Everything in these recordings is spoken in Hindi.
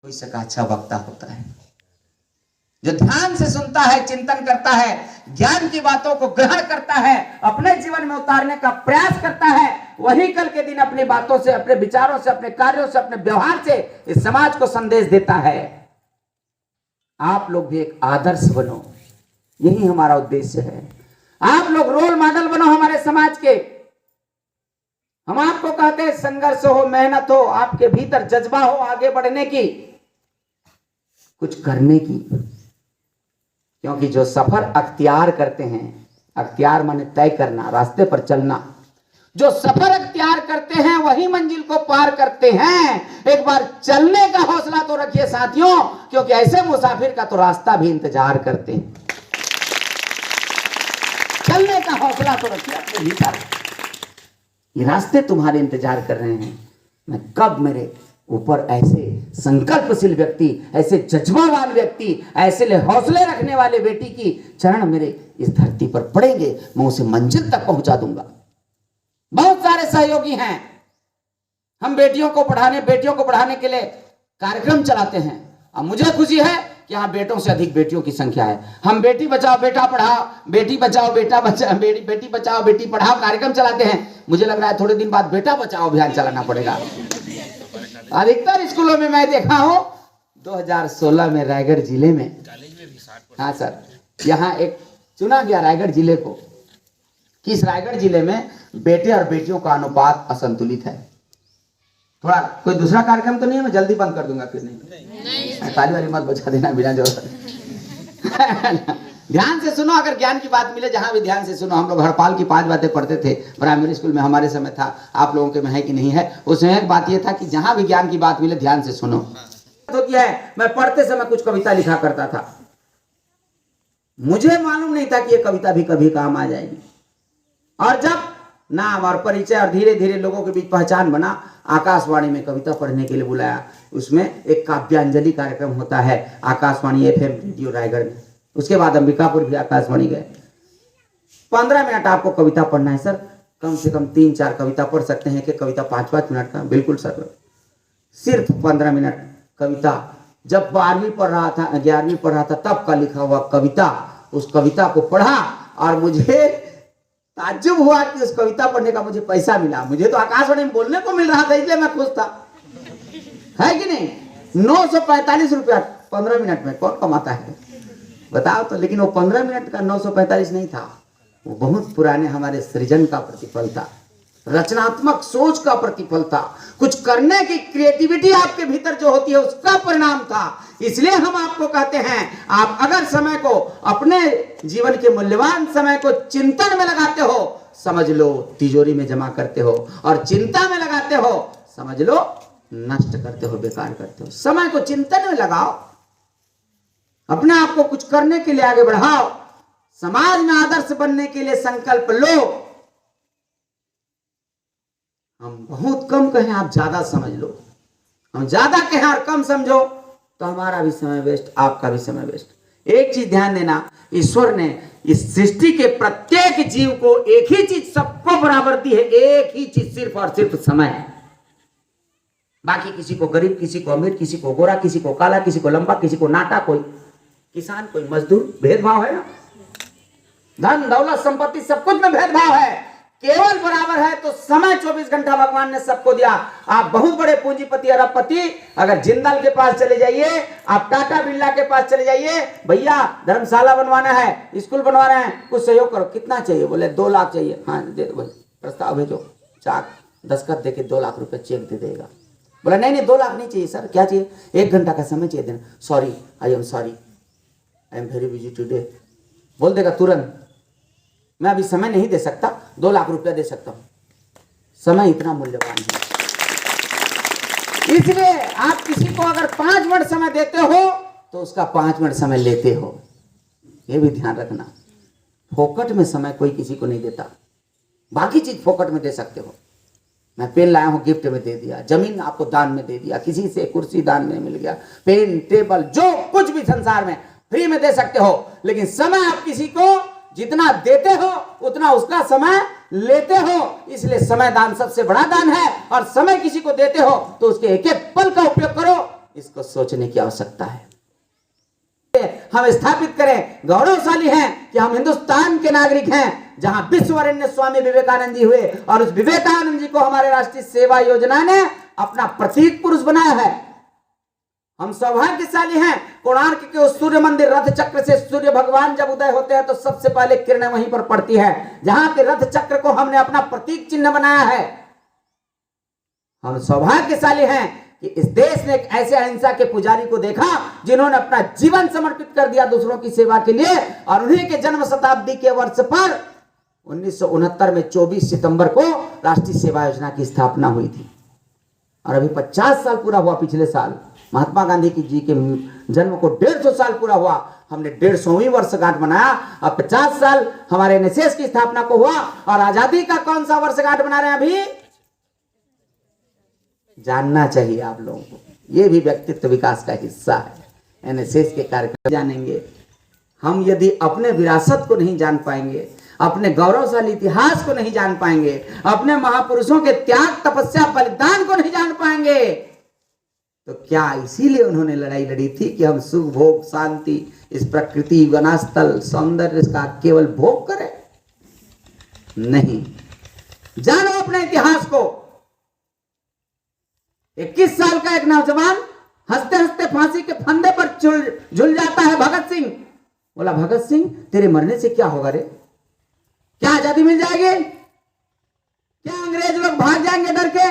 कोई सका अच्छा वक्ता होता है जो ध्यान से सुनता है, चिंतन करता है, ज्ञान की बातों को ग्रहण करता है, अपने जीवन में उतारने का प्रयास करता है। वही कल के दिन अपनी बातों से, अपने विचारों से, अपने कार्यों से, अपने व्यवहार से इस समाज को संदेश देता है। आप लोग भी एक आदर्श बनो, यही हमारा उद्देश्य है। आप लोग रोल मॉडल बनो हमारे समाज के। हम आपको कहते हैं संघर्ष हो, मेहनत हो, आपके भीतर जज्बा हो आगे बढ़ने की, कुछ करने की। क्योंकि जो सफर अख्तियार करते हैं, अख्तियार माने तय करना, रास्ते पर चलना, जो सफर अख्तियार करते हैं वही मंजिल को पार करते हैं। एक बार चलने का हौसला तो रखिए साथियों, क्योंकि ऐसे मुसाफिर का तो रास्ता भी इंतजार करते हैं। चलने का हौसला तो रखिए अपने भीतर। ये रास्ते तुम्हारे इंतजार कर रहे हैं। मैं कब मेरे ऊपर ऐसे संकल्पशील व्यक्ति, ऐसे जज्बावान व्यक्ति, ऐसे हौसले रखने वाले बेटी की चरण मेरे इस धरती पर पड़ेंगे, मैं उसे मंजिल तक पहुंचा दूंगा। बहुत सारे सहयोगी हैं। हम बेटियों को पढ़ाने के लिए कार्यक्रम चलाते हैं। अब मुझे खुशी है कि यहाँ बेटों से अधिक बेटियों की संख्या है। हम बेटी बचाओ बेटा पढ़ाओ, बेटी बचाओ बेटा बचाओ, बेटी बचाओ बेटी पढ़ाओ कार्यक्रम चलाते हैं। मुझे लग रहा है थोड़े दिन बाद बेटा बचाओ अभियान चलाना पड़ेगा। अधिकतर स्कूलों में मैं देखा हूं 2016 में रायगढ़ जिले में, हाँ सर, यहाँ एक चुना गया रायगढ़ जिले को कि इस रायगढ़ जिले में बेटे और बेटियों का अनुपात असंतुलित है। थोड़ा कोई दूसरा कार्यक्रम तो नहीं है, मैं जल्दी बंद कर दूंगा फिर नहीं। ताली वाली मत बचा देना बिना जरूरत। ध्यान से सुनो, अगर ज्ञान की बात मिले जहां भी ध्यान से सुनो। हम लोग हरपाल की 5 बातें पढ़ते थे प्राइमरी स्कूल में, हमारे समय था, आप लोगों के में है कि नहीं है। उसमें एक बात यह था कि जहां भी ज्ञान की बात मिले ध्यान से सुनो। होती है, मैं पढ़ते समय कुछ कविता लिखा करता था। मुझे मालूम नहीं था कि यह कविता भी कभी काम आ जाएगी। और जब नाम और परिचय और धीरे धीरे लोगों के बीच पहचान बना, आकाशवाणी में कविता पढ़ने के लिए बुलाया। उसमें एक काव्यांजलि कार्यक्रम होता है आकाशवाणी FM रेडियो रायगढ़ में। उसके बाद अंबिकापुर भी आकाशवाणी गए। 15 मिनट आपको कविता पढ़ना है सर, कम से कम 3-4 कविता पढ़ सकते हैं कि कविता 5-5 मिनट का। बिल्कुल सर, सिर्फ 15 मिनट कविता। जब 12वीं पढ़ रहा था, 11वीं पढ़ रहा था, तब का लिखा हुआ कविता, उस कविता को पढ़ा और मुझे ताज्जुब हुआ कि उस कविता पढ़ने का मुझे पैसा मिला। मुझे तो आकाशवाणी में बोलने को मिल रहा था, इसलिए मैं खुश था, है कि नहीं। 945 रुपया 15 मिनट में कौन कमाता है बताओ तो। लेकिन वो 15 मिनट का 945 नहीं था, वो बहुत पुराने हमारे सृजन का प्रतिफल था, रचनात्मक सोच का प्रतिफल था, कुछ करने की क्रिएटिविटी आपके भीतर जो होती है उसका परिणाम था। इसलिए हम आपको कहते हैं, आप अगर समय को, अपने जीवन के मूल्यवान समय को चिंतन में लगाते हो, समझ लो तिजोरी में जमा करते हो, और चिंता में लगाते हो, समझ लो नष्ट करते हो, बेकार करते हो। समय को चिंतन में लगाओ, अपने आप को कुछ करने के लिए आगे बढ़ाओ, समाज में आदर्श बनने के लिए संकल्प लो। हम बहुत कम कहें, आप ज्यादा समझ लो। हम ज्यादा कहें और कम समझो तो हमारा भी समय वेस्ट, आपका भी समय वेस्ट। एक चीज ध्यान देना, ईश्वर ने इस सृष्टि के प्रत्येक जीव को एक ही चीज सबको बराबर दी है, एक ही चीज, सिर्फ और सिर्फ समय है। बाकी किसी को गरीब, किसी को अमीर, किसी को गोरा, किसी को काला, किसी को लंबा, किसी को नाटा, कोई किसान, कोई मजदूर, भेदभाव है ना। धन दौलत संपत्ति सब कुछ में भेदभाव है, केवल बराबर है तो समय 24 घंटा भगवान ने सबको दिया। आप बहुत बड़े पूंजीपति, अरबपति, अगर जिंदल के पास चले जाइए, आप टाटा बिरला के पास चले जाइए, भैया धर्मशाला बनवाना है, स्कूल बनवाना है, कुछ सहयोग करो, कितना चाहिए? बोले 2 लाख चाहिए। हाँ दे दो, प्रस्ताव भेजो, चाक दस्तखत देके 2 लाख रुपए चेक दे देगा। बोला नहीं 2 लाख नहीं चाहिए सर, क्या चाहिए? 1 घंटा का समय चाहिए देना। Sorry, I am sorry, I am very busy today. बोल देगा तुरंत, मैं अभी समय नहीं दे सकता, 2 लाख रुपया दे सकता हूं। समय इतना मूल्यवान है। इसलिए आप किसी को अगर 5 मिनट समय देते हो तो उसका 5 मिनट समय लेते हो, यह भी ध्यान रखना। फोकट में समय कोई किसी को नहीं देता, बाकी चीज फोकट में दे सकते हो। मैं पेन लाया हूं, गिफ्ट में दे दिया, जमीन आपको दान में दे दिया, किसी से कुर्सी दान में मिल गया, पेन टेबल जो कुछ भी संसार में फ्री में दे सकते हो। लेकिन समय आप किसी को जितना देते हो उतना उसका समय लेते हो। इसलिए समय दान सबसे बड़ा दान है, और समय किसी को देते हो तो उसके एक एक पल का उपयोग करो। इसको सोचने की आवश्यकता है। हम स्थापित करें, गौरवशाली हैं कि हम हिंदुस्तान के नागरिक हैं जहां विश्ववरेण्य स्वामी विवेकानंद जी हुए और उस विवेकानंद जी को हमारे राष्ट्रीय सेवा योजना ने अपना प्रतीक पुरुष बनाया है। हम सौभाग्यशाली हैं, कोणार्क के उस सूर्य मंदिर रथ चक्र से सूर्य भगवान जब उदय होते हैं तो सबसे पहले किरणें वहीं पर पड़ती है, जहां के रथ चक्र को हमने अपना प्रतीक चिन्ह बनाया है। हम सौभाग्यशाली हैं कि इस देश ने एक ऐसे अहिंसा के पुजारी को देखा जिन्होंने अपना जीवन समर्पित कर दिया दूसरों की सेवा के लिए, और उन्हीं के जन्म शताब्दी के वर्ष पर 1969 में 24 सितंबर को राष्ट्रीय सेवा योजना की स्थापना हुई थी। और अभी 50 साल पूरा हुआ, पिछले साल महात्मा गांधी जी के जन्म को 150 साल पूरा हुआ। हमने 150वीं वर्षगांठ मनाया। अब 50 साल हमारे एनएसएस की स्थापना को हुआ, और आजादी का कौन सा वर्षगांठ मना रहे हैं अभी जानना चाहिए आप लोगों को। यह भी व्यक्तित्व विकास का हिस्सा है। एनएसएस के कार्यक्रम जानेंगे हम, यदि अपने विरासत को नहीं जान पाएंगे, अपने गौरवशाली इतिहास को नहीं जान पाएंगे, अपने महापुरुषों के त्याग तपस्या बलिदान को नहीं जान पाएंगे, तो क्या इसीलिए उन्होंने लड़ाई लड़ी थी कि हम सुख भोग शांति इस प्रकृति वनास्थल सौंदर्य का केवल भोग करें? नहीं, जानो अपने इतिहास को। 21 साल का एक नौजवान हंसते हंसते फांसी के फंदे पर झूल जाता है। भगत सिंह बोला, भगत सिंह तेरे मरने से क्या होगा रे? क्या आजादी मिल जाएगी? क्या अंग्रेज लोग भाग जाएंगे डर के?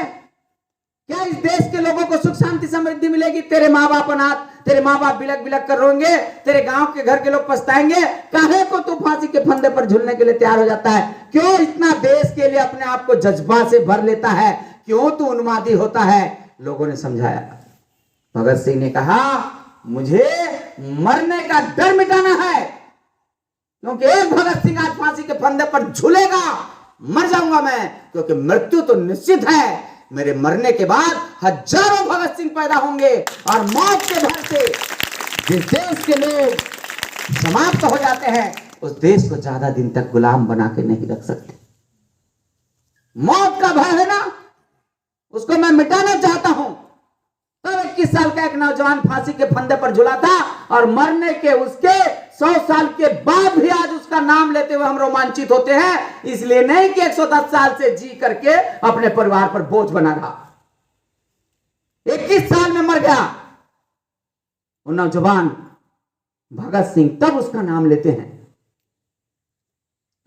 क्या इस देश के लोगों को सुख शांति समृद्धि मिलेगी? तेरे माँ बाप अनाथ, तेरे माँ बाप बिलक बिलक कर रोएंगे, तेरे गांव के घर के लोग पछताएंगे। काहे को तू फांसी के फंदे पर झूलने के लिए तैयार हो जाता है? क्यों इतना देश के लिए अपने आप को जज्बा से भर लेता है? क्यों तू उन्मादी होता है? लोगों ने समझाया। भगत सिंह ने कहा, मुझे मरने का डर मिटाना है, क्योंकि एक भगत सिंह आज फांसी के फंदे पर झूलेगा, मर जाऊंगा मैं, क्योंकि मृत्यु तो निश्चित है। मेरे मरने के बाद हजारों भगत सिंह पैदा होंगे, और मौत के भय से जिस देश के लोग समाप्त हो जाते हैं उस देश को ज्यादा दिन तक गुलाम बना के नहीं रख सकते। मौत का भय है ना, उसको मैं मिटाना चाहता हूं। तो 21 साल का एक नौजवान फांसी के फंदे पर झूला था, और मरने के उसके 100 साल के बाद भी आज उसका नाम लेते हुए हम रोमांचित होते हैं। इसलिए नहीं कि 110 साल से जी करके अपने परिवार पर बोझ बना रहा। 21 साल में मर गया वो नौजवान भगत सिंह, तब उसका नाम लेते हैं।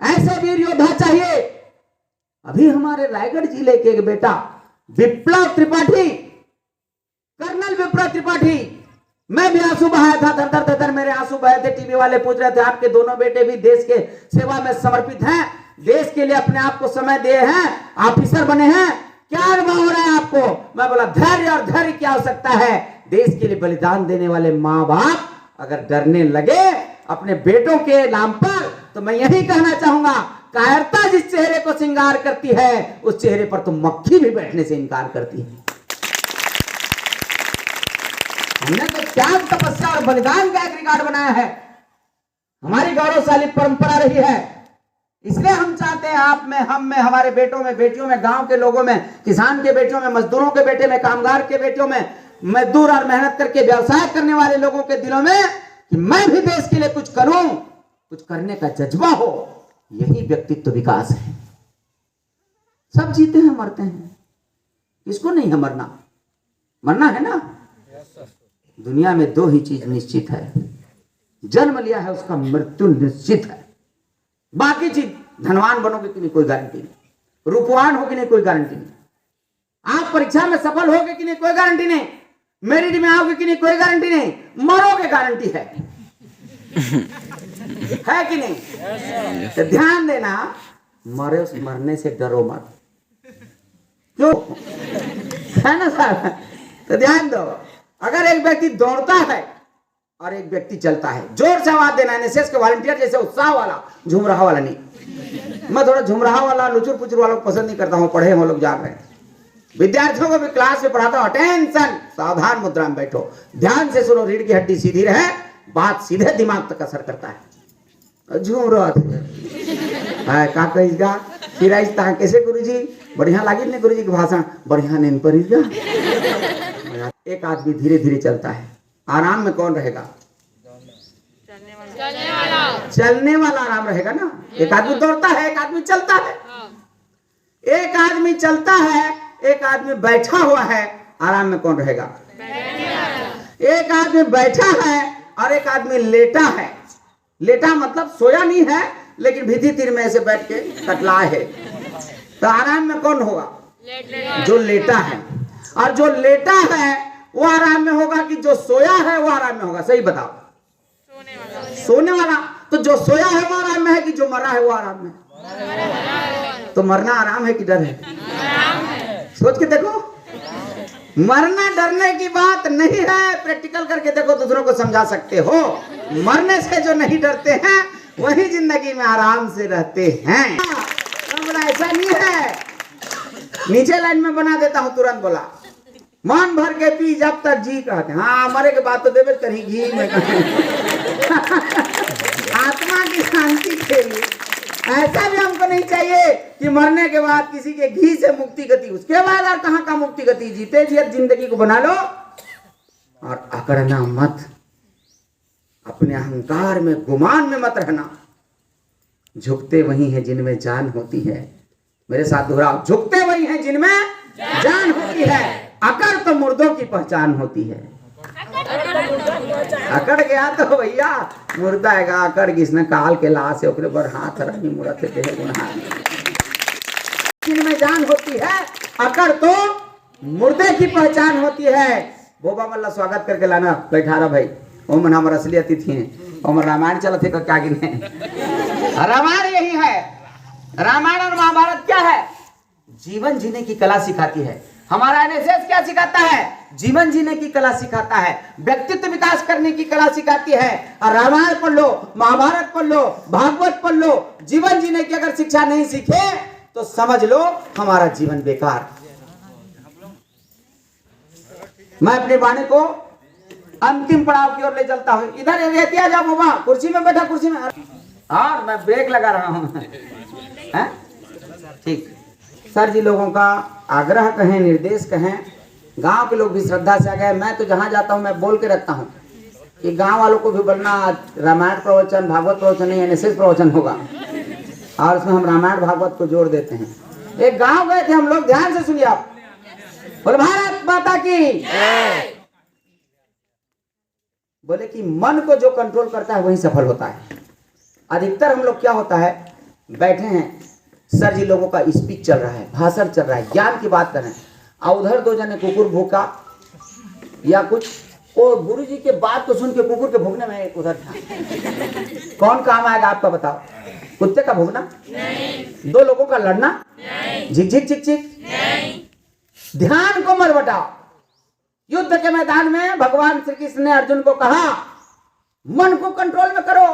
ऐसे वीर योद्धा चाहिए। अभी हमारे रायगढ़ जिले के एक बेटा विप्लव त्रिपाठी, कर्नल विप्लव त्रिपाठी, मैं भी आंसू बहाया था, दर दर दर मेरे आंसू बहे थे। टीवी वाले पूछ रहे थे, आपके दोनों बेटे भी देश के सेवा में समर्पित हैं, देश के लिए अपने आप को समय दिए हैं, ऑफिसर बने हैं, क्या अनुभव हो रहा है आपको? मैं बोला, धैर्य, और धैर्य की आवश्यकता है। देश के लिए बलिदान देने वाले माँ बाप अगर डरने लगे अपने बेटों के नाम पर, तो मैं यही कहना चाहूंगा, कायरता जिस चेहरे को श्रृंगार करती है उस चेहरे पर तो मक्खी भी बैठने से इनकार करती है। हमने तो त्याग तपस्या और बलिदान का एक रिकॉर्ड बनाया है, हमारी गौरवशाली परंपरा रही है। इसलिए हम चाहते हैं आप में, हम में, हमारे बेटों में, बेटियों में, गांव के लोगों में, किसान के बेटियों में, मजदूरों के बेटे में, कामगार के बेटियों में, मजदूर और मेहनत करके व्यवसाय करने वाले लोगों के दिलों में कि मैं भी देश के लिए कुछ करूं, कुछ करने का जज्बा हो। यही व्यक्तित्व विकास है। सब जीते हैं, मरते हैं, किसको नहीं है मरना? मरना है ना। दुनिया में दो ही चीज निश्चित है, जन्म लिया है उसका मृत्यु निश्चित है। बाकी चीज, धनवान बनोगे कि नहीं कोई गारंटी नहीं, रूपवान हो कि नहीं कोई गारंटी नहीं, आप परीक्षा में सफल होगे कि नहीं कोई गारंटी नहीं, मेरिट में आओगे कि नहीं कोई गारंटी नहीं, मरोगे गारंटी है। है कि नहीं? तो ध्यान देना, मरने से डरो मत, क्यों? है ना सर? तो ध्यान दो, अगर एक व्यक्ति दौड़ता है और एक व्यक्ति चलता है, जोर से आवाज देना। एनएसएस के वॉलंटियर जैसे उत्साह वाला, झूम रहा वाला नहीं। मैं थोड़ा झूम रहा वाला, लुचुर पुचुर वालों को पसंद नहीं करता हूँ, पढ़े हम लोग जान रहे हैं। विद्यार्थियों को भी क्लास में पढ़ाता हूँ, अटेंशन, सावधान मुद्रा में बैठो, ध्यान से सुनो, रीढ़ की हड्डी सीधी रहे, बात सीधे दिमाग तक असर करता है। झूम रहा है का कहीगा कैसे गुरुजी बढ़िया लागी ने? गुरुजी के भाषण बढ़िया नहीं पढ़ी, एक आदमी धीरे धीरे चलता है, आराम में कौन रहेगा? चलने वाला आराम रहेगा ना। एक आदमी दौड़ता है, एक आदमी चलता है। एक आदमी चलता है, एक आदमी बैठा हुआ है, आराम में कौन रहेगा? एक आदमी बैठा है और एक आदमी लेटा है। लेटा मतलब सोया नहीं है, लेकिन भीति तीर में ऐसे बैठ के कटला है, तो आराम में कौन होगा? जो लेटा है। और जो लेटा है वो आराम में होगा कि जो सोया है वो आराम में होगा? सही बताओ। सोने वाला। तो जो सोया है वो आराम में है कि जो मरा है वो आराम में? तो मरना आराम है कि डर है? सोच के देखो, मरना डरने की बात नहीं है। प्रैक्टिकल करके देखो, दूसरों को समझा सकते हो। मरने से जो नहीं डरते हैं वही जिंदगी में आराम से रहते हैं। हमारा ऐसा नहीं है। नीचे लाइन में बना देता हूँ, तुरंत बोला, मन भर के पी जब तक जी कहते। हाँ, मरे के बाद तो देवे कहीं घी में आत्मा की शांति के लिए ऐसा भी हमको नहीं चाहिए कि मरने के बाद किसी के घी से मुक्ति गति। उसके बाद और कहाँ का मुक्ति गति? जीते जी जिंदगी को बना लो और अकड़ना मत। अपने अहंकार में, गुमान में मत रहना। झुकते वही हैं जिनमें जान होती है। मेरे साथ दोहराओ, झुकते वही हैं जिनमें जान होती है। अकड़ तो मुर्दों की पहचान होती है। अकड़ गया तो भैया मुर्दा है। अकड़ किसने काल के लाश है, ओकरे पर हाथ रखी मुरत देह गुनाह। जिनमें जान होती है, अकड़ तो मुर्दे की पहचान होती है। बोबा मल्ला स्वागत करके लाना, बैठा रहा भाई। ओमन हमारा असली अतिथि है। ओमन रामायण चलते का क्या गिने? रामायण यही है। रामायण और महाभारत क्या है? जीवन जीने की कला सिखाती है। हमारा एनएसएस क्या सिखाता है? जीवन जीने की कला सिखाता है, व्यक्तित्व विकास करने की कला सिखाती है। और रामायण पढ़ लो, महाभारत पढ़ लो, भागवत पढ़ लो, जीवन जीने की अगर शिक्षा नहीं सीखे तो समझ लो हमारा जीवन बेकार। मैं अपने वाणी को अंतिम पड़ाव की ओर ले चलता हूं। इधर रहती आ जाओ बाबा, कुर्सी में बैठा, कुर्सी में। हाँ, मैं ब्रेक लगा रहा हूं। ठीक। सर जी लोगों का आग्रह कहें, निर्देश कहें, गांव के लोग भी श्रद्धा से आ गए। मैं तो जहां जाता हूं मैं बोल के रखता हूं कि गांव वालों को भी बोलना, रामायण प्रवचन, भागवत प्रवचन नहीं, एनएसएस प्रवचन होगा और उसमें हम रामायण भागवत को जोड़ देते हैं। एक गांव गए थे हम लोग, ध्यान से सुनिए आप। बोले भारत माता की। बोले कि मन को जो कंट्रोल करता है वही सफल होता है। अधिकतर हम लोग क्या होता है, बैठे हैं, सर जी लोगों का स्पीच चल रहा है, भाषण चल रहा है, ज्ञान की बात कर रहे हैं, और उधर दो जने कुकुर भूखा या कुछ, वो गुरु जी के बात को सुन के कुकुर के भूखने में उधर था। कौन काम आएगा आपका बताओ? कुत्ते का भूखना नहीं, दो लोगों का लड़ना नहीं, झिक झिक झिक झिक। ध्यान को मत बटाओ। युद्ध के मैदान में भगवान श्री कृष्ण ने अर्जुन को कहा, मन को कंट्रोल में करो,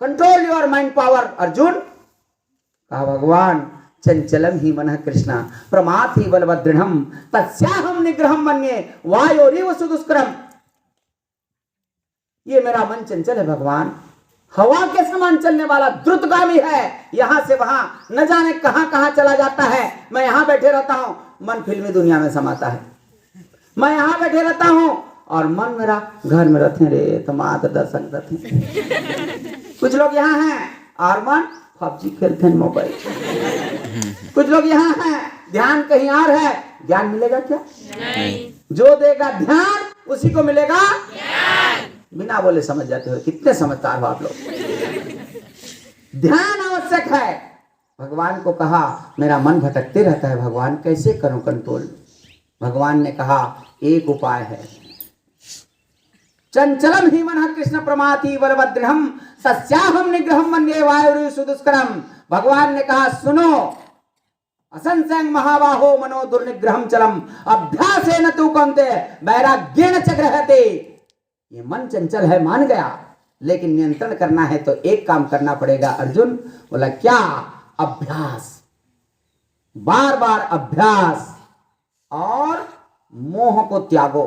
control your mind power. Arjun कहा, भगवान चंचलम ही मनः कृष्णा प्रमाथि बलवदृढ़म तस्याहं निग्रहम मन्ये वायोरिव सुदुष्करम। ये मेरा मन चंचल है भगवान, हवा के समान चलने वाला, द्रुतगामी है, यहां से वहां न जाने कहां कहां चला जाता है। मैं यहां बैठे रहता हूं, मन फिल्मी दुनिया में समाता है। मैं यहां बैठे रहता हूं और मन मेरा घर में रहते रे तमात दर्शन रहते। कुछ लोग यहाँ हैं और मन पबजी खेलते हैं मोबाइल। कुछ लोग यहाँ हैं, ध्यान कहीं और है। ज्ञान मिलेगा क्या? नहीं। जो देगा ध्यान उसी को मिलेगा ज्ञान। बिना बोले समझ जाते हो, कितने समझदार हो आप लोग। ध्यान आवश्यक है। भगवान को कहा, मेरा मन भटकते रहता है भगवान, कैसे करूं कंट्रोल? भगवान ने कहा, एक उपाय है, चंचलम ही मनः कृष्ण प्रमाथि बलवदृढ़म तस्याहं निग्रहम मन्ये वायुरिव सुदुष्करम। भगवान ने कहा, सुनो, असंशयं महाबाहो मनो दुर्निग्रहम चलम अभ्यासेन तु कौन्तेय वैराग्येन च गृह्यते। ये मन चंचल है, मान गया, लेकिन नियंत्रण करना है तो एक काम करना पड़ेगा। अर्जुन बोला, क्या? अभ्यास, बार बार अभ्यास और मोह को त्यागो।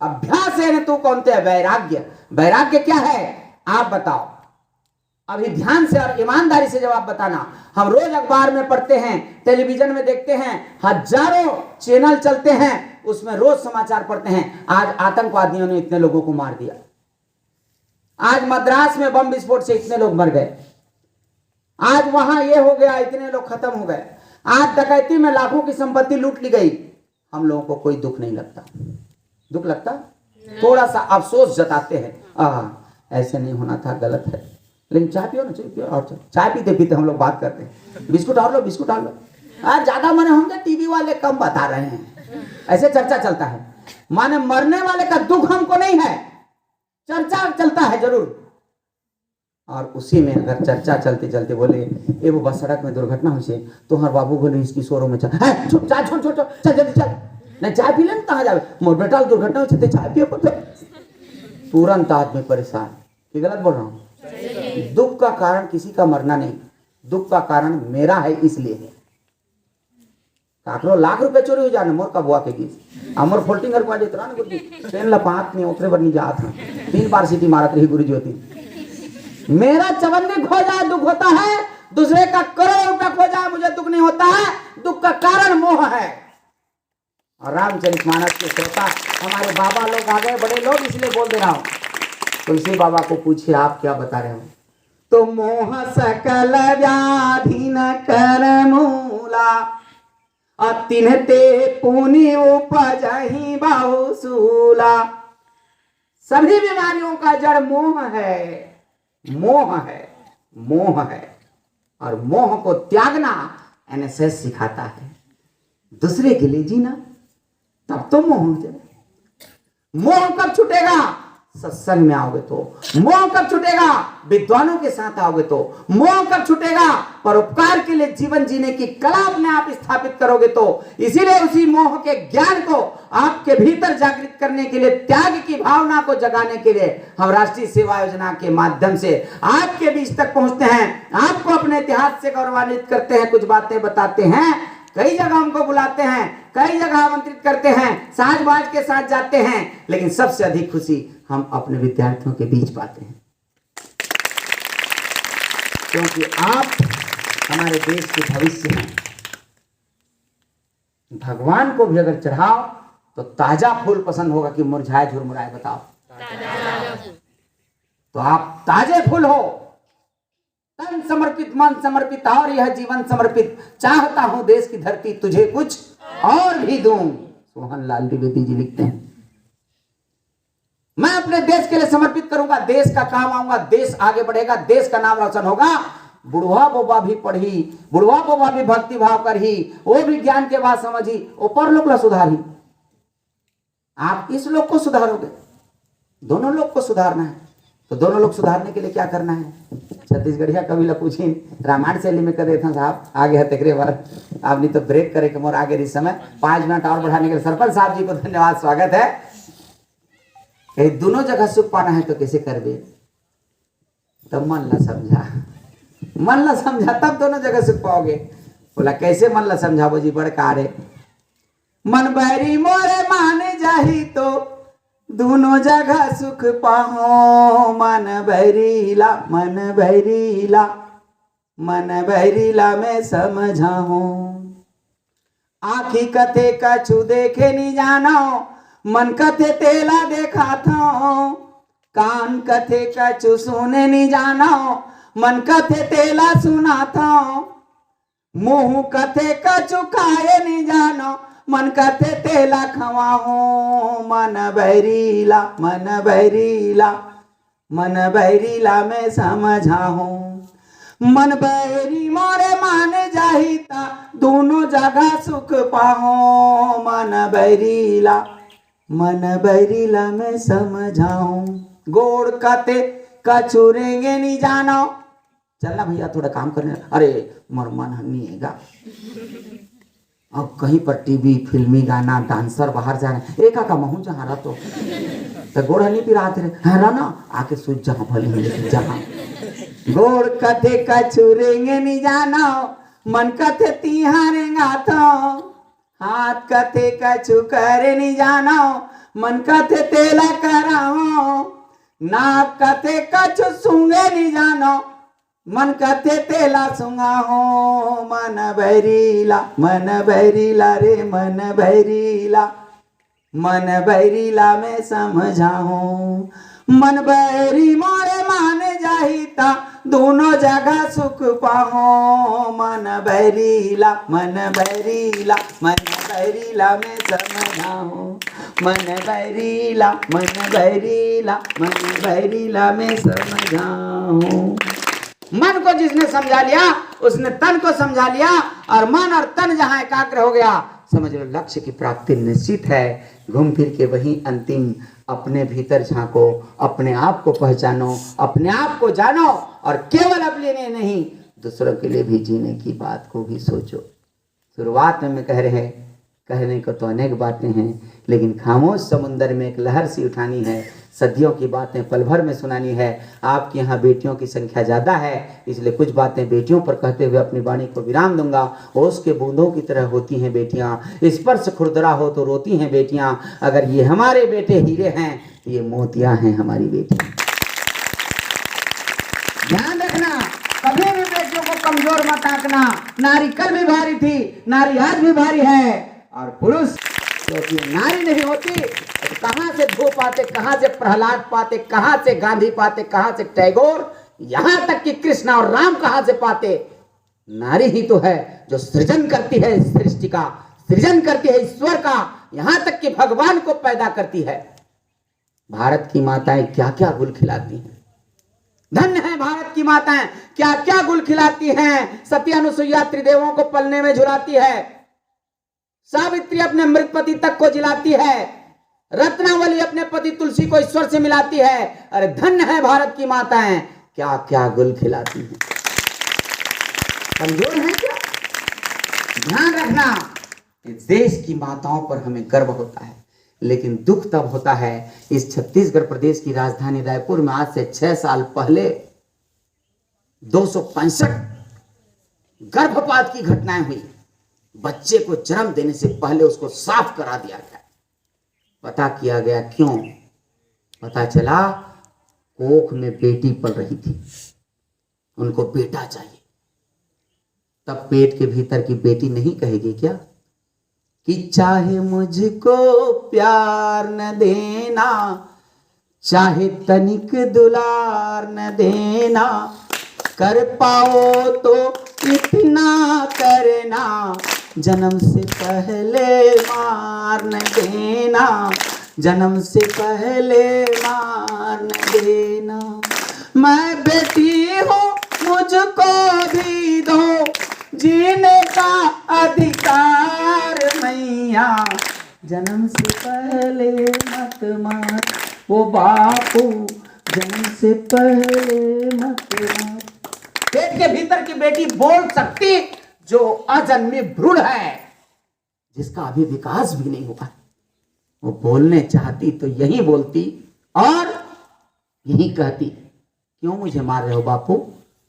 अभ्यास है न तू कौनते वैराग्य। वैराग्य क्या है आप बताओ? अभी ध्यान से और ईमानदारी से जवाब बताना। हम रोज अखबार में पढ़ते हैं, टेलीविजन में देखते हैं, हजारों चैनल चलते हैं, उसमें रोज समाचार पढ़ते हैं, आज आतंकवादियों ने इतने लोगों को मार दिया, आज मद्रास में बम विस्फोट से इतने लोग मर गए, आज वहां ये हो गया, इतने लोग खत्म हो गए, आज डकैती में लाखों की संपत्ति लूट ली गई। हम लोगों को कोई दुख नहीं लगता? दुख लगता? थोड़ा सा अफसोस जताते हैं, ऐसे नहीं होना था, गलत है। लेकिन चाय पियो ना, चाय पियो, और चाय पीते पीते हम लोग बात करते हैं, बिस्कुट और लो, बिस्कुट और लो। ज्यादा मरे होंगे, टीवी वाले कम बता रहे हैं, ऐसे चर्चा चलता है। माने मरने वाले का दुख हमको नहीं है, चर्चा चलता है जरूर। और उसी में अगर चर्चा चलते चलते बोले ए वो बस सड़क में दुर्घटना हुई से, तो हर बाबू बोले इसकी शोरों में चल चाय छोड़ छोड़ चल जल्दी चल, नहीं चाय पी ले, कहाँ जावे मोर बेटा दुर्घटना हुई से, चाय पियो। तुरंत आदमी परेशान, ये गलत बोल रहा हूँ? दुख का कारण किसी का मरना नहीं, दुख का कारण मेरा है, इसलिए है। काकरो लाख रुपए चोरी हो जाने, मोर का बुआ के गीत अमर फोल्टिंग कर पाजे तरा गुरुजी ट्रेन लपात नहीं उतरे बनी जात हां, 3 बार सीटी मारत रही गुरुजी होती। मेरा चवन्नी खो जाए दुख होता है, दूसरे का करोड़ रुपया खो जाए मुझे दुख नहीं होता है। दुख का कारण मोह है। और रामचरितमानस के श्रोता हमारे बाबा लोग आ गए, बड़े लोग, इसलिए बोल दे रहा हूं। तुलसी बाबा को पूछिए आप क्या बता रहे हो। तो मोह सकल व्याधि न कर मूला, तिन्हते पुनि उपजहि बहुसूला। सभी बीमारियों का जड़ मोह है, मोह है, मोह है। और मोह को त्यागना एनएसएस सिखाता है। दूसरे के लिए जीना, तब तो मोह हो जाए। मोह कब छूटेगा? सत्संग में आओगे तो। मोह कब छूटेगा? विद्वानों के साथ आओगे तो। मोह कब छूटेगा? परोपकार के लिए जीवन जीने की कला अपने आप स्थापित करोगे तो। इसीलिए उसी मोह के ज्ञान को आपके भीतर जागृत करने के लिए, त्याग की भावना को जगाने के लिए हम राष्ट्रीय सेवा योजना के माध्यम से आपके बीच तक पहुंचते हैं। आपको अपने इतिहास से गौरवान्वित करते हैं, कुछ बातें बताते हैं, कई जगह हमको बुलाते हैं, कई जगह आमंत्रित करते हैं, साज-बाज के साथ जाते हैं, लेकिन सबसे अधिक खुशी हम अपने विद्यार्थियों के बीच पाते हैं, क्योंकि आप हमारे देश के भविष्य हैं। भगवान को भी अगर चढ़ाओ तो ताजा फूल पसंद होगा कि मुरझाए झुरमुराए? बताओ। तो आप ताजे फूल हो, तन समर्पित, मन समर्पित और यह जीवन समर्पित। चाहता हूं देश की धरती तुझे कुछ और भी दूं। सोहन लाल द्विवेदी जी लिखते हैं, मैं अपने देश के लिए समर्पित करूंगा, देश का काम आऊंगा, देश आगे बढ़ेगा, देश का नाम रोशन होगा। बुढ़वा बोबा भी पढ़ी, बुढ़वा बोबा भी भक्ति भाव करही, वो भी ज्ञान के बात समझी, ऊपर लोग ला सुधारी। आप इस लोग को सुधारोगे, दोनों लोग को सुधारना है। तो दोनों लोग सुधारने के लिए क्या करना है? छत्तीसगढ़िया कवि ला पूछी, रामायण शैली में कर देता साहब आगे है तेरे बार। आप नहीं तो ब्रेक करे मोर आगे इस समय 5 मिनट और बढ़ाने के लिए सरपंच साहब जी को धन्यवाद, स्वागत है। दोनों जगह सुख पाना है तो कैसे करबे? तो मन ला समझा, मन ला समझा, तब दोनों जगह सुख पाओगे। बोला कैसे मन ला समझाबो जी? बड़का रे मन बैरी मोरे माने जाही तो दोनों जगह सुख पाहो। मन बैरीला, मन बैरीला, मन बैरीला में समझाओ। आखी कथे कछु देखे नहीं जानो, मन कथे तेला देखा था। कान कथे कछु सुने नहीं जानो, मन कथे तेला सुना था। मुंह कथे कछु खाए नहीं जानो, मन कथे तेला खवाओ। मन बहरीला, मन बहरीला, मन बहरीला में समझाओ। मन बहरी मोरे माने जाहिता दोनों जगह सुख पाओ। मन बहरीला, मन बहरीला में समझाओ। गोड़ कते कचुरेंगे नहीं जानो, चलना भैया थोड़ा काम करने। अरे मोर मन नहीं हैगा, अब कहीं पर टीवी फिल्मी गाना डांसर बाहर जाना एक का महू जहाँ रहा तो गोड़ नहीं पिरा रहा ना, आके सूझ जहाँ भले जहाँ। गोड़ कथे कछुरेंगे नहीं जानो, मन कथे तिहारेगा तो। हाथ कथे कछु करे नहीं जानो, मन कथे तेला कराओ। नाक कथे कछु सूंगे नहीं जानो, मन कथे तेला सुंगाओ। मन बहरीला, मन बहरीला रे मन बहरीला, मन बैरीला में समझाऊं, मन बैरी मोरे माने जाहिता दोनों जगह सुख पाऊं। मन बैरीला मन बैरीला मन बैरीला में समझाऊं, मन बैरीला मन बैरीला मन बैरीला में समझाऊं। मन को जिसने समझा लिया उसने तन को समझा लिया, और मन और तन जहां एकाग्र हो गया समझ लो लक्ष्य की प्राप्ति निश्चित है। घूम फिर के वही अंतिम अपने भीतर झांको, अपने आप को पहचानो, अपने आप को जानो, और केवल अपने लिए नहीं दूसरों के लिए भी जीने की बात को भी सोचो। शुरुआत में मैं कह रहे हैं, कहने को तो अनेक बातें हैं, लेकिन खामोश समुंदर में एक लहर सी उठानी है, सदियों की बातें पल भर में सुनानी है। आपके यहाँ बेटियों की संख्या ज़्यादा है, इसलिए कुछ बातें बेटियों पर कहते हुए अपनी वाणी को विराम दूंगा। ओस के बूंदों की तरह होती हैं बेटियाँ, स्पर्श खुरदरा हो तो रोती हैं बेटियाँ। अगर ये हमारे बेटे हीरे हैं, ये मोतियाँ हैं हमारी बेटियाँ। ध्यान रखना, कभी भी बेटियों को कमजोर मत आंकना। नारी कल भी भारी थी, नारी आज भी भारी है, और पुरुष क्योंकि नारी नहीं होती तो कहां से ध्रुव पाते, कहां से प्रहलाद पाते, कहां से गांधी पाते, कहां से टैगोर, यहां तक कि कृष्ण और राम कहां से पाते। नारी ही तो है जो सृजन करती है, सृष्टि का सृजन करती है, ईश्वर का, यहां तक कि भगवान को पैदा करती है। भारत की माताएं क्या क्या गुल खिलाती हैं, धन्य है भारत की माताएं, क्या क्या गुल खिलाती हैं। सती अनुसुईया त्रिदेवों को पलने में झुलाती है, सावित्री अपने मृत पति तक को जिलाती है, रत्नावली अपने पति तुलसी को ईश्वर से मिलाती है। अरे धन्य है भारत की माताएं, क्या क्या गुल खिलाती हैं। कमजोर है क्या? ध्यान रखना, इस देश की माताओं पर हमें गर्व होता है, लेकिन दुख तब होता है इस छत्तीसगढ़ प्रदेश की राजधानी रायपुर में आज से 6 साल पहले 265 गर्भपात की घटनाएं हुई। बच्चे को जन्म देने से पहले उसको साफ करा दिया गया। पता किया गया क्यों? पता चला कोख में बेटी पल रही थी, उनको बेटा चाहिए। तब पेट के भीतर की बेटी नहीं कहेगी क्या कि चाहे मुझको प्यार न देना, चाहे तनिक दुलार न देना, कर पाओ तो इतना करना, जन्म से पहले मार न देना, जन्म से पहले मार न देना। मैं बेटी हूँ मुझको भी दो जीने का अधिकार मैया, जन्म से पहले मत मार वो बापू, जन्म से पहले मत मार। पेट के भीतर की बेटी बोल सकती जो अजन्मी भ्रूण है, जिसका अभी विकास भी नहीं हुआ। वो बोलने चाहती तो यही बोलती और यही कहती, क्यों मुझे मार रहे हो बापू?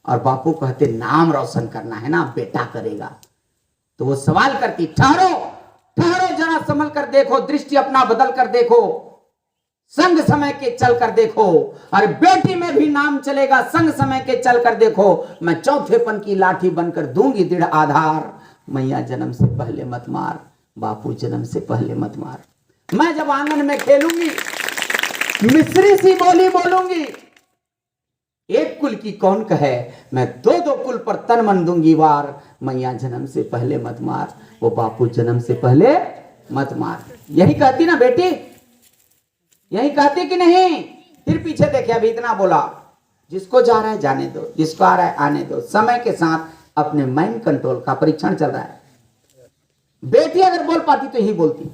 और बापू कहते नाम रोशन करना है ना, बेटा करेगा। तो वो सवाल करती, ठहरो ठहरो जरा संभल कर देखो, दृष्टि अपना बदल कर देखो, संग समय के चल कर देखो। अरे बेटी में भी नाम चलेगा, संग समय के चल कर देखो। मैं चौथेपन की लाठी बनकर दूंगी दृढ़ आधार, मैया जन्म से पहले मत मार, बापू जन्म से पहले मत मार। मैं जब आंगन में खेलूंगी मिस्री सी बोली बोलूंगी, एक कुल की कौन कहे, मैं 2-2 कुल पर तन मन दूंगी वार, मैया जन्म से पहले मत मार, वो बापू जन्म से पहले मत मार। यही कहती ना बेटी, यही कहती कि नहीं? फिर पीछे देखे, अभी इतना बोला, जिसको जा रहा है जाने दो, जिसको आ रहा है आने दो। समय के साथ अपने माइंड कंट्रोल का परीक्षण चल रहा है। बेटी अगर बोल पाती तो यही बोलती।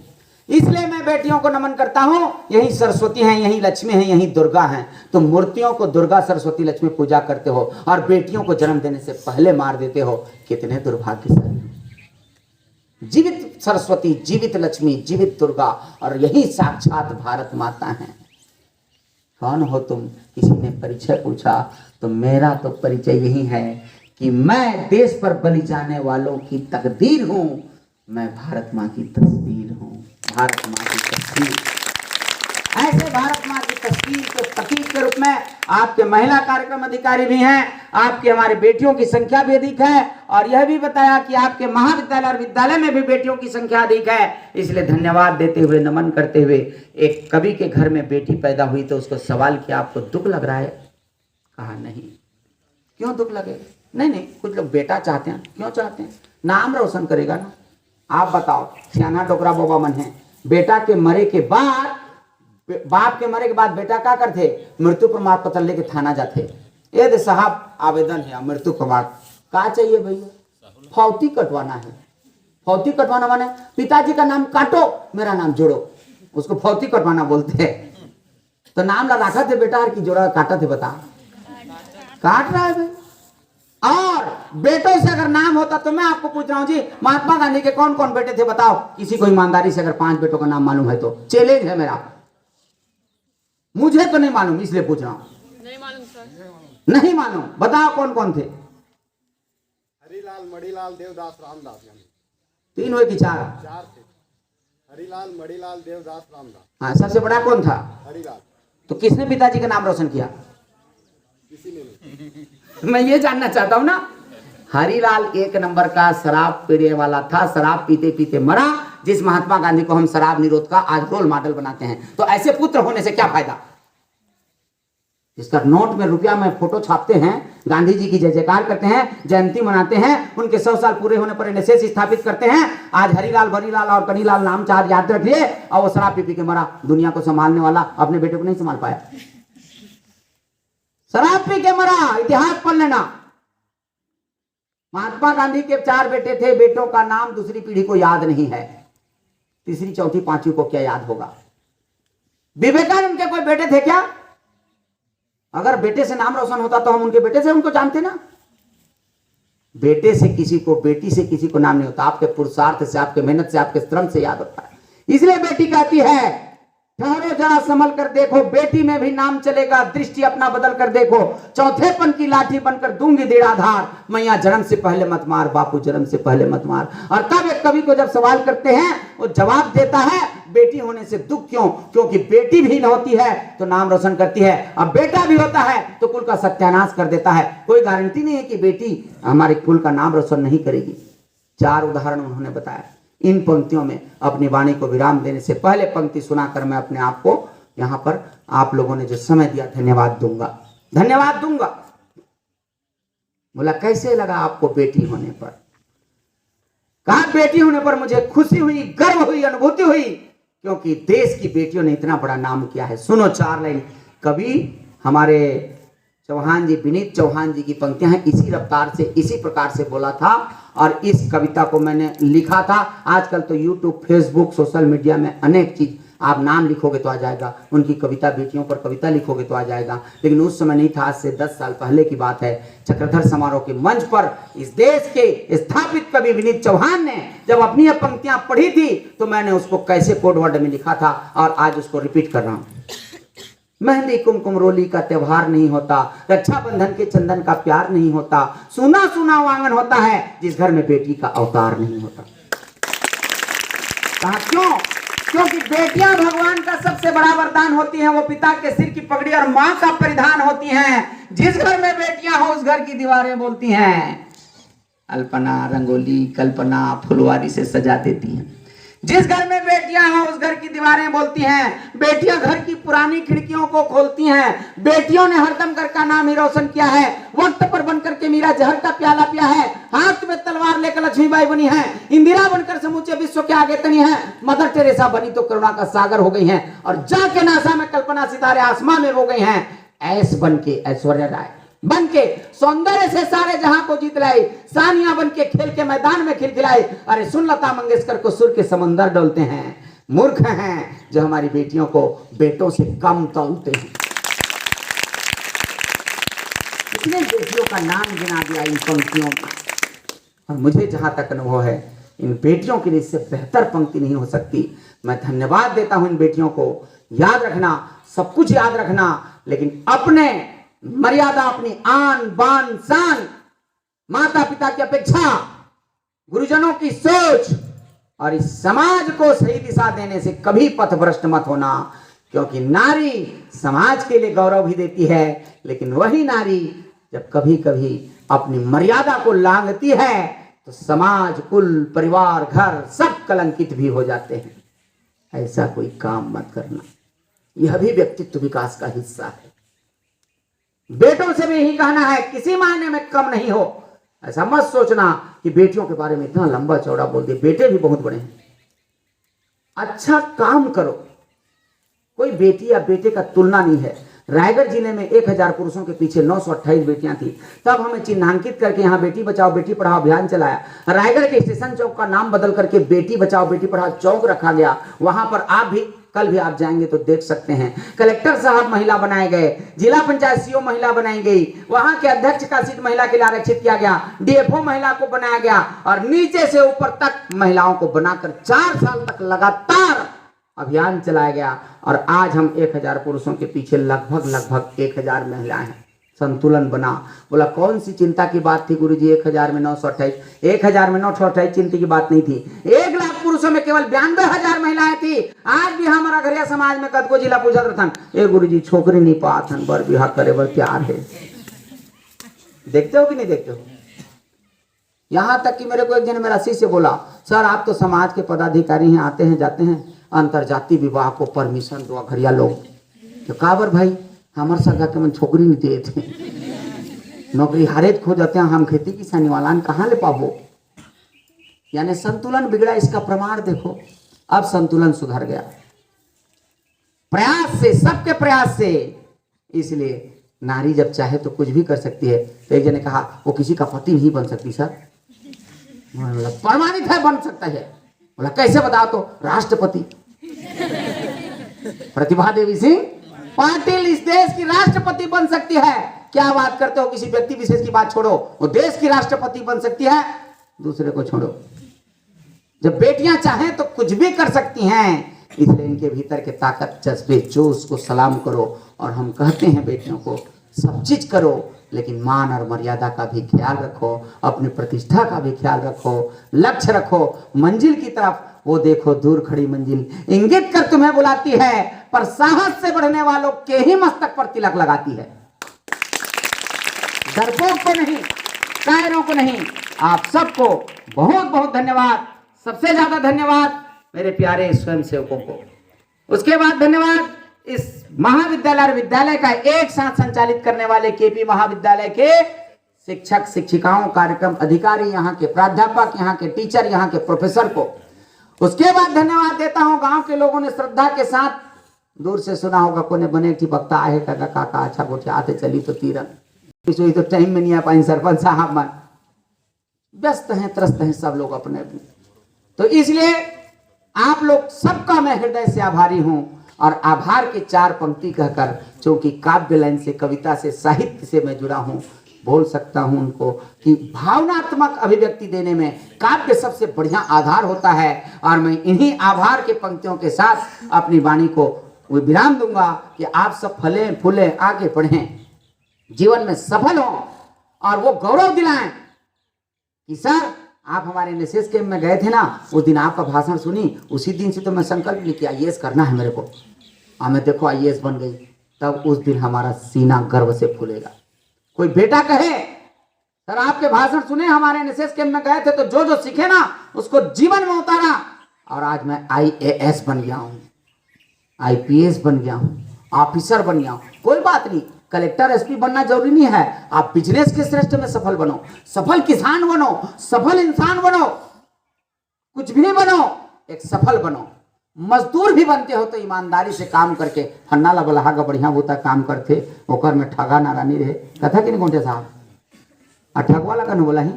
इसलिए मैं बेटियों को नमन करता हूं। यही सरस्वती हैं, यही लक्ष्मी हैं, यही दुर्गा हैं। तो मूर्तियों को दुर्गा सरस्वती लक्ष्मी पूजा करते हो और बेटियों को जन्म देने से पहले मार देते हो, कितने दुर्भाग्यशाली। जीवित सरस्वती, जीवित लक्ष्मी, जीवित दुर्गा, और यही साक्षात भारत माता हैं। कौन हो तुम? किसी ने परिचय पूछा तो मेरा तो परिचय यही है कि मैं देश पर बलि जाने वालों की तकदीर हूं, मैं भारत माँ की तस्वीर हूं। भारत माँ की तस्वीर, ऐसे भारत माँ की तस्वीर वकील के सचिव के रूप में, आपके महिला कार्यक्रम अधिकारी भी हैं, आपके हमारे बेटियों की संख्या भी अधिक है, और यह भी बताया कि आपके महाविद्यालय और विद्यालय में भी बेटियों की संख्या अधिक है। इसलिए धन्यवाद देते हुए, नमन करते हुए, एक कवि के घर में बेटी पैदा हुई तो उसको सवाल किया, आपको दुख लग रहा है? कहा नहीं। क्यों दुख लगे? नहीं, कुछ लोग बेटा चाहते हैं। क्यों चाहते हैं? नाम रोशन करेगा ना। आप बताओ, सियाना डोकरा बोबा मन है, बेटा के मरे के बाद, बाप के मरे के बाद बेटा क्या करते? मृत्यु प्रमाण पत्र लेके थाना जाते, ये दे साहब आवेदन है मृत्यु प्रमाण, क्या चाहिए भैया? फौती कटवाना है। फौती कटवाना माने पिताजी का नाम काटो, मेरा नाम जोड़ो, उसको फौती कटवाना बोलते हैं। तो नाम ला रखा थे बेटा की जोड़ा काटा थे, बता काट रहा है भाई। और बेटों से अगर नाम होता तो मैं आपको पूछ रहा हूं जी, महात्मा गांधी के कौन कौन बेटे थे बताओ? किसी को ईमानदारी से अगर 5 बेटों का नाम मालूम है तो चैलेंज है मेरा। मुझे तो नहीं मालूम, इसलिए पूछ रहा हूं। नहीं मालूम सर, नहीं मालूम, बताओ कौन कौन थे? हरिलाल, मणिलाल, देवदास, रामदास। 3 हुए कि 4? 4 थे। हरिलाल, मणिलाल, देवदास, रामदास। हाँ, सबसे बड़ा कौन था? हरिलाल। तो किसने पिताजी का नाम रोशन किया? किसी ने नहीं। मैं ये जानना चाहता हूं ना। हरिलाल 1 नंबर का शराब पीने वाला था, शराब पीते पीते मरा, जिस महात्मा गांधी को हम शराब निरोध का आज रोल मॉडल बनाते हैं। तो ऐसे पुत्र होने से क्या फायदा? इसका नोट में रुपया में फोटो छापते हैं, गांधी जी की जय जयकार करते हैं, जयंती मनाते हैं, उनके 100 साल पूरे होने पर एनएसएस स्थापित करते हैं। आज हरिलाल, भरीलाल और कनीलाल नाम 4 याद रखिए, और वो शराब पी पी के मरा। दुनिया को संभालने वाला अपने बेटे को नहीं संभाल पाया, शराब पी के मरा। इतिहास पढ़ लेना। महात्मा गांधी के 4 बेटे थे, बेटों का नाम दूसरी पीढ़ी को याद नहीं है, तीसरी चौथी पांचवी को क्या याद होगा? विवेकानंद के कोई बेटे थे क्या? अगर बेटे से नाम रोशन होता तो हम उनके बेटे से उनको जानते ना। बेटे से किसी को, बेटी से किसी को नाम नहीं होता, आपके पुरुषार्थ से, आपके मेहनत से, आपके श्रम से याद होता है। इसलिए बेटी कहती है, ठहरो जरा संभल कर देखो, बेटी में भी नाम चलेगा, दृष्टि अपना बदल कर देखो, चौथेपन की लाठी बनकर दूंगी देड़ाधार, मैया जन्म से पहले मत मार, बापू जन्म से पहले मत मार। और तब एक कवि को जब सवाल करते हैं, वो जवाब देता है, बेटी होने से दुख क्यों? क्योंकि बेटी भी न होती है तो नाम रोशन करती है, अब बेटा भी होता है तो कुल का सत्यानाश कर देता है। कोई गारंटी नहीं है कि बेटी हमारे कुल का नाम रोशन नहीं करेगी। 4 उदाहरण उन्होंने बताया। इन पंक्तियों में अपनी वाणी को विराम देने से पहले पंक्ति सुनाकर मैं अपने आप को यहां पर, आप लोगों ने जो समय दिया, धन्यवाद दूंगा, धन्यवाद दूंगा। बोला कैसे लगा आपको बेटी होने पर? कहा बेटी होने पर मुझे खुशी हुई, गर्व हुई, अनुभूति हुई, क्योंकि देश की बेटियों ने इतना बड़ा नाम किया है। सुनो 4 लाइन कवि हमारे चौहान जी, विनीत चौहान जी की पंक्तियां हैं। इसी रफ्तार से, इसी प्रकार से बोला था, और इस कविता को मैंने लिखा था। आजकल तो यूट्यूब, फेसबुक, सोशल मीडिया में अनेक चीज, आप नाम लिखोगे तो आ जाएगा, उनकी कविता, बेटियों पर कविता लिखोगे तो आ जाएगा। लेकिन उस समय नहीं था, आज से 10 साल पहले की बात है। चक्रधर समारोह के मंच पर इस देश के स्थापित कवि विनीत चौहान ने जब अपनी ये पंक्तियां पढ़ी थी, तो मैंने उसको कैसे कोड वर्ड में लिखा था, और आज उसको रिपीट कर रहा हूं। मेहंदी कुमकुम रोली का त्योहार नहीं होता, रक्षाबंधन के चंदन का प्यार नहीं होता, सुना सुना आंगन होता है जिस घर में बेटी का अवतार नहीं होता। कहा क्यों? क्योंकि बेटियां भगवान का सबसे बड़ा वरदान होती हैं। वो पिता के सिर की पगड़ी और मां का परिधान होती हैं। जिस घर में बेटियां हो उस घर की दीवारें बोलती हैं। अल्पना, रंगोली, कल्पना, फुलवारी से सजा देती हैं। जिस घर में बेटियां हो उस घर की दीवारें बोलती हैं। बेटियां घर की पुरानी खिड़कियों को खोलती हैं। बेटियों ने हरदम घर का नाम ही रोशन किया है। वक्त पर बनकर के मीरा जहर का प्याला पिया है। हाथ में तलवार लेकर लक्ष्मीबाई बनी है। इंदिरा बनकर समूचे विश्व के आगे तनी है। मदर टेरेसा बनी तो करुणा का सागर हो गई हैं। और जाके नासा में कल्पना सितारे आसमान में हो गई हैं। ऐस बन के ऐश्वर्या राय बन के सौंदर्य से सारे जहां को जीत लाई। सानिया बन के खेल के मैदान में खिलखिलाई। अरे सुन लता मंगेशकर को सुर के समंदर डोलते हैं। मूर्ख हैं जो हमारी बेटियों को बेटों से कम तोलते हैं। इतने बेटियों का नाम गिना दिया इन पंक्तियों में, और मुझे जहां तक अनुभव है, इन बेटियों के लिए इससे बेहतर पंक्ति नहीं हो सकती। मैं धन्यवाद देता हूं इन बेटियों को। याद रखना, सब कुछ याद रखना, लेकिन अपने मर्यादा, अपनी आन बान शान, माता पिता की अपेक्षा, गुरुजनों की सोच और इस समाज को सही दिशा देने से कभी पथभ्रष्ट मत होना। क्योंकि नारी समाज के लिए गौरव भी देती है, लेकिन वही नारी जब कभी कभी अपनी मर्यादा को लांघती है तो समाज, कुल, परिवार, घर सब कलंकित भी हो जाते हैं। ऐसा कोई काम मत करना। यह भी व्यक्तित्व विकास का हिस्सा है। बेटों से भी यही कहना है, किसी मायने में कम नहीं हो। ऐसा मत सोचना कि बेटियों के बारे में इतना लंबा चौड़ा बोल दिए, बेटे भी बहुत बड़े हैं। अच्छा काम करो, कोई बेटी या बेटे का तुलना नहीं है। रायगढ़ जिले में 1000 पुरुषों के पीछे 928 बेटियां थी। तब हमें चिन्हांकित करके यहाँ बेटी बचाओ बेटी पढ़ाओ अभियान चलाया। रायगढ़ के स्टेशन चौक का नाम बदल करके बेटी बचाओ बेटी पढ़ाओ चौक रखा गया। वहां पर आप भी कल भी आप जाएंगे तो देख सकते हैं। कलेक्टर साहब महिला बनाए गए, जिला पंचायत सीओ महिला बनाई गई, वहां के अध्यक्ष का सीट महिला के लिए आरक्षित किया गया, डीएफओ महिला को बनाया गया और नीचे से ऊपर तक महिलाओं को बनाकर 4 साल तक लगातार अभियान चलाया गया। और आज हम 1000 पुरुषों के पीछे लगभग 1000 महिलाएं हैं। संतुलन बना। बोला कौन सी चिंता की बात थी गुरुजी 1000 में 928? 1000 में 928 चिंता की बात नहीं थी। 1 लाख पुरुषों में केवल 92,000 महिलाएं थी। आज भी हमारा घरिया समाज में कदको जिला पूछा रहन, ए गुरुजी छोकरी नहीं पाथन बर बिहार करे बर तैयार है। देखते हो कि नहीं देखते हो? यहां तक कि मेरे को एक जन मेरा शिष्य बोला, सर आप तो समाज के पदाधिकारी हैं, आते हैं जाते हैं, अंतरजातीय विवाह को परमिशन दो घरिया लोग। तो काबर भाई हमारे सगा के मन छोकरी नहीं दिए थे, नौकरी हारेत खो जाते हैं, हम खेती किसानी वाला कहाँ ले पाबो। यानी संतुलन बिगड़ा, इसका प्रमाण देखो। अब संतुलन सुधर गया प्रयास से, सबके प्रयास से। इसलिए नारी जब चाहे तो कुछ भी कर सकती है। तो एक जन ने कहा वो किसी का पति नहीं बन सकती सर। प्रमाणित है बन सकता है। बोला कैसे बताओ? तो राष्ट्रपति प्रतिभा देवी सिंह पाटिल इस देश की राष्ट्रपति बन सकती है। क्या बात करते हो? किसी व्यक्ति विशेष की बात छोड़ो, वो देश की राष्ट्रपति बन सकती है, दूसरे को छोड़ो। जब बेटियां चाहें तो कुछ भी कर सकती हैं। इसलिए इनके भीतर के ताकत, जज्बे, जोश को सलाम करो। और हम कहते हैं बेटियों को सब चीज करो, लेकिन मान और मर्यादा का भी ख्याल रखो, अपनी प्रतिष्ठा का भी ख्याल रखो, लक्ष्य रखो मंजिल की तरफ। वो देखो दूर खड़ी मंजिल इंगित कर तुम्हें बुलाती है, पर साहस से बढ़ने वालों के ही मस्तक पर तिलक लगाती है। डरपोक को नहीं, कायरों को नहीं। आप सबको बहुत बहुत धन्यवाद। सबसे ज्यादा धन्यवाद मेरे प्यारे स्वयं सेवकों को। उसके बाद धन्यवाद इस महाविद्यालय और विद्यालय का एक साथ संचालित करने वाले केपी महाविद्यालय के शिक्षक, शिक्षिकाओं, कार्यक्रम अधिकारी, यहाँ के प्राध्यापक, यहाँ के टीचर, यहाँ के प्रोफेसर को। उसके बाद धन्यवाद देता हूं गांव के लोगों ने श्रद्धा के साथ, दूर से सुना होगा कोने बने की वक्ता आए काका काका अच्छा गोठे आते चली तो तीरन इसलिए तो टाइम में नहीं आ पाई। सरपंच साहब मन व्यस्त हैं, त्रस्त हैं सब लोग अपने अपने। तो इसलिए आप लोग सबका मैं हृदय से आभारी हूं। और आभार के 4 पंक्ति कहकर, क्योंकि काव्य लाइन से, कविता से, साहित्य से मैं जुड़ा हूं, बोल सकता हूं उनको कि भावनात्मक अभिव्यक्ति देने में काव्य सबसे बढ़िया आधार होता है। और मैं इन्हीं आभार के पंक्तियों के साथ अपनी वाणी को विराम दूंगा कि आप सब फले फूले आगे बढ़ें, जीवन में सफल हों और वो गौरव दिलाएं कि सर आप हमारे एनएसएस कैंप में गए थे ना, उस दिन आपका भाषण सुनी, उसी दिन से तो मैं संकल्प लिया कि आईएएस करना है मेरे को। और मैं देखो आईएएस बन गई। तब उस दिन हमारा सीना गर्व से फूलेगा। कोई बेटा कहे सर आपके भाषण सुने, हमारे एनएसएस कैंप में गए थे, तो जो जो सीखे ना उसको जीवन में उतारा और आज मैं आईएएस बन गया हूं, आईपीएस बन गया हूं, ऑफिसर बन गया हूं। कोई बात नहीं, कलेक्टर एसपी बनना जरूरी नहीं है। आप बिजनेस के श्रेष्ठ में सफल बनो, सफल किसान बनो, सफल इंसान बनो, कुछ भी बनो, एक सफल बनो। मजदूर भी बनते हो तो ईमानदारी से काम करके फन्ना ला बलहा का बढ़िया होता काम करते, ओकर में ठगा नारानी रहे। कथा कि नहीं गोंटे साहब, ठगवा लगा न बोला ही।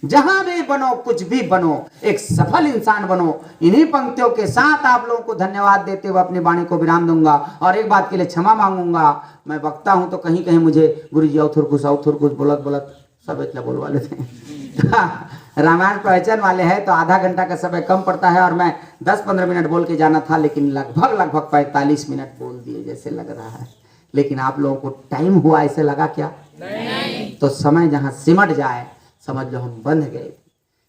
जहां भी बनो, कुछ भी बनो, एक सफल इंसान बनो। इन्हीं पंक्तियों के साथ आप लोगों को धन्यवाद देते हुए अपनी वाणी को विराम दूंगा। और एक बात के लिए क्षमा मांगूंगा, मैं वक्ता हूं तो कहीं कहीं मुझे गुरुजी औथुर कुछ बोलत बोलत सब इतना बोलवा लेते हैं। रामायण प्रवचन वाले हैं तो आधा घंटा का समय कम पड़ता है और मैं 10-15 मिनट बोल के जाना था, लेकिन लगभग 45 मिनट बोल दिए जैसे लग रहा है। लेकिन आप लोगों को टाइम हुआ ऐसे लगा क्या? नहीं। तो समय जहां सिमट जाए समझ लो हम बंध गए।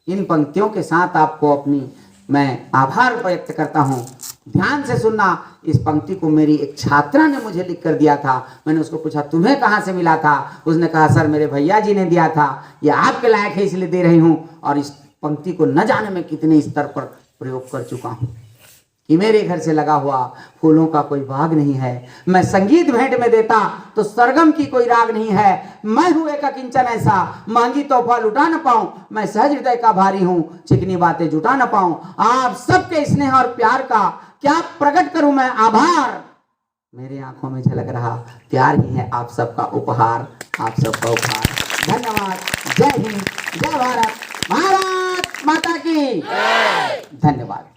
इन पंक्तियों के साथ आपको अपनी मैं आभार व्यक्त करता हूं। ध्यान से सुनना, इस पंक्ति को मेरी एक छात्रा ने मुझे लिख कर दिया था। मैंने उसको पूछा तुम्हें कहाँ से मिला था? उसने कहा सर मेरे भैया जी ने दिया था, ये आपके लायक है इसलिए दे रही हूँ। और इस पंक्ति को न जाने मैं कितने स्तर पर प्रयोग कर चुका हूँ कि मेरे घर से लगा हुआ फूलों का कोई बाग नहीं है। मैं संगीत भेंट में देता तो सरगम की कोई राग नहीं है। मैं हूं एक अकिंचन ऐसा, महंगी तोहफा लुटा न पाऊं। मैं सहज हृदय का भारी हूं, चिकनी बातें जुटा न पाऊं। आप सबके स्नेह और प्यार का क्या प्रकट करूं मैं आभार। मेरे आंखों में झलक रहा प्यार ही है आप सबका उपहार, आप सबका उपहार। धन्यवाद। जय हिंद, जय भारत, भारत माता की धन्यवाद।